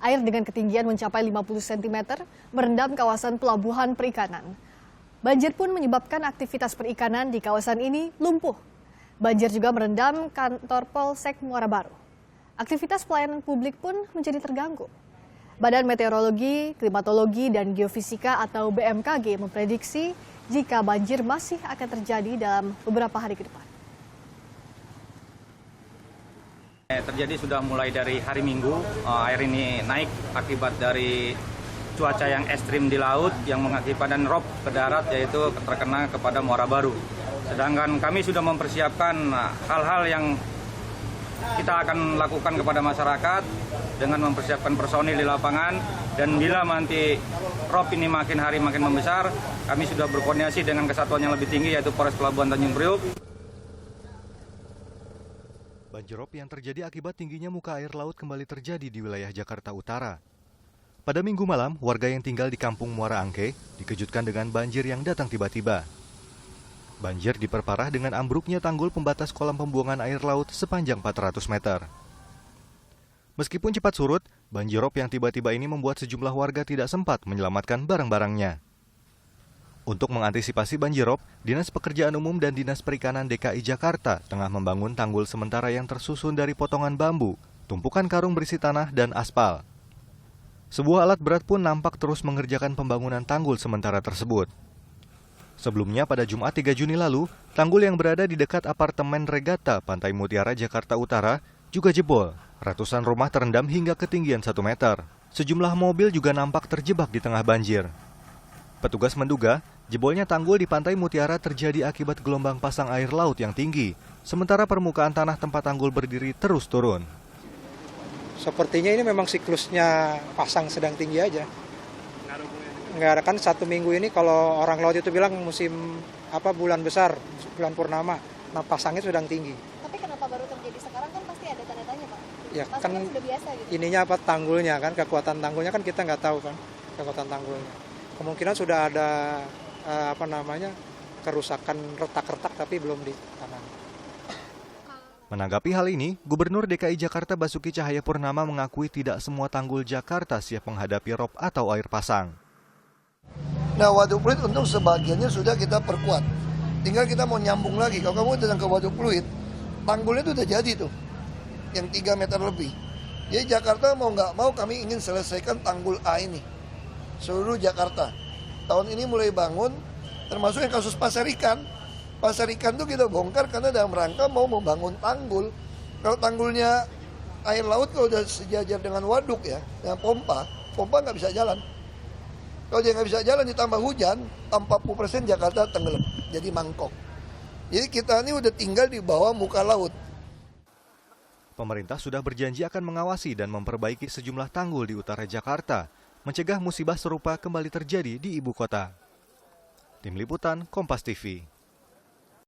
Air dengan ketinggian mencapai 50 cm merendam kawasan pelabuhan perikanan. Banjir pun menyebabkan aktivitas perikanan di kawasan ini lumpuh. Banjir juga merendam kantor Polsek Muara Baru. Aktivitas pelayanan publik pun menjadi terganggu. Badan Meteorologi, Klimatologi, dan Geofisika atau BMKG memprediksi jika banjir masih akan terjadi dalam beberapa hari ke depan. Terjadi sudah mulai dari hari Minggu, air ini naik akibat dari cuaca yang ekstrim di laut yang mengakibatkan rob ke darat, yaitu terkena kepada Muara Baru. Sedangkan kami sudah mempersiapkan hal-hal yang kita akan lakukan kepada masyarakat dengan mempersiapkan personil di lapangan, dan bila nanti rob ini makin hari makin membesar, kami sudah berkoordinasi dengan kesatuan yang lebih tinggi yaitu Polres Pelabuhan Tanjung Priok. Banjirop yang terjadi akibat tingginya muka air laut kembali terjadi di wilayah Jakarta Utara. Pada Minggu malam, warga yang tinggal di Kampung Muara Angke dikejutkan dengan banjir yang datang tiba-tiba. Banjir diperparah dengan ambruknya tanggul pembatas kolam pembuangan air laut sepanjang 400 meter. Meskipun cepat surut, banjirop yang tiba-tiba ini membuat sejumlah warga tidak sempat menyelamatkan barang-barangnya. Untuk mengantisipasi banjirop, Dinas Pekerjaan Umum dan Dinas Perikanan DKI Jakarta tengah membangun tanggul sementara yang tersusun dari potongan bambu, tumpukan karung berisi tanah, dan aspal. Sebuah alat berat pun nampak terus mengerjakan pembangunan tanggul sementara tersebut. Sebelumnya pada Jumat 3 Juni lalu, tanggul yang berada di dekat apartemen Regata, Pantai Mutiara, Jakarta Utara, juga jebol. Ratusan rumah terendam hingga ketinggian 1 meter. Sejumlah mobil juga nampak terjebak di tengah banjir. Petugas menduga, jebolnya tanggul di Pantai Mutiara terjadi akibat gelombang pasang air laut yang tinggi, sementara permukaan tanah tempat tanggul berdiri terus turun. Sepertinya ini memang siklusnya pasang sedang tinggi aja. Nggak ada, kan 1 minggu ini kalau orang laut itu bilang musim bulan besar, bulan purnama, nah pasangnya sedang tinggi. Tapi kenapa baru terjadi sekarang, kan pasti ada tanda tanya, Pak? Ya Pasti kan sudah biasa gitu. Ininya tanggulnya kan, kekuatan tanggulnya kan kita nggak tahu kan, kekuatan tanggulnya. Kemungkinan sudah ada kerusakan retak-retak tapi belum ditangani. Menanggapi hal ini, Gubernur DKI Jakarta Basuki Cahayapurnama mengakui tidak semua tanggul Jakarta siap menghadapi rob atau air pasang. Nah, Waduk Pluit untuk sebagiannya sudah kita perkuat. Tinggal kita mau nyambung lagi. Kalau kamu datang ke Waduk Pluit, tanggulnya itu udah jadi tuh, yang 3 meter lebih. Jadi Jakarta mau nggak mau kami ingin selesaikan tanggul A ini. Seluruh Jakarta. Tahun ini mulai bangun, termasuk yang kasus pasar ikan. Pasar ikan tuh kita bongkar karena dalam rangka mau membangun tanggul. Kalau tanggulnya air laut kalau udah sejajar dengan waduk ya, dengan pompa nggak bisa jalan. Kalau dia nggak bisa jalan ditambah hujan, 40% Jakarta tenggelam, jadi mangkok. Jadi kita ini udah tinggal di bawah muka laut. Pemerintah sudah berjanji akan mengawasi dan memperbaiki sejumlah tanggul di utara Jakarta, mencegah musibah serupa kembali terjadi di ibu kota. Tim Liputan, Kompas TV.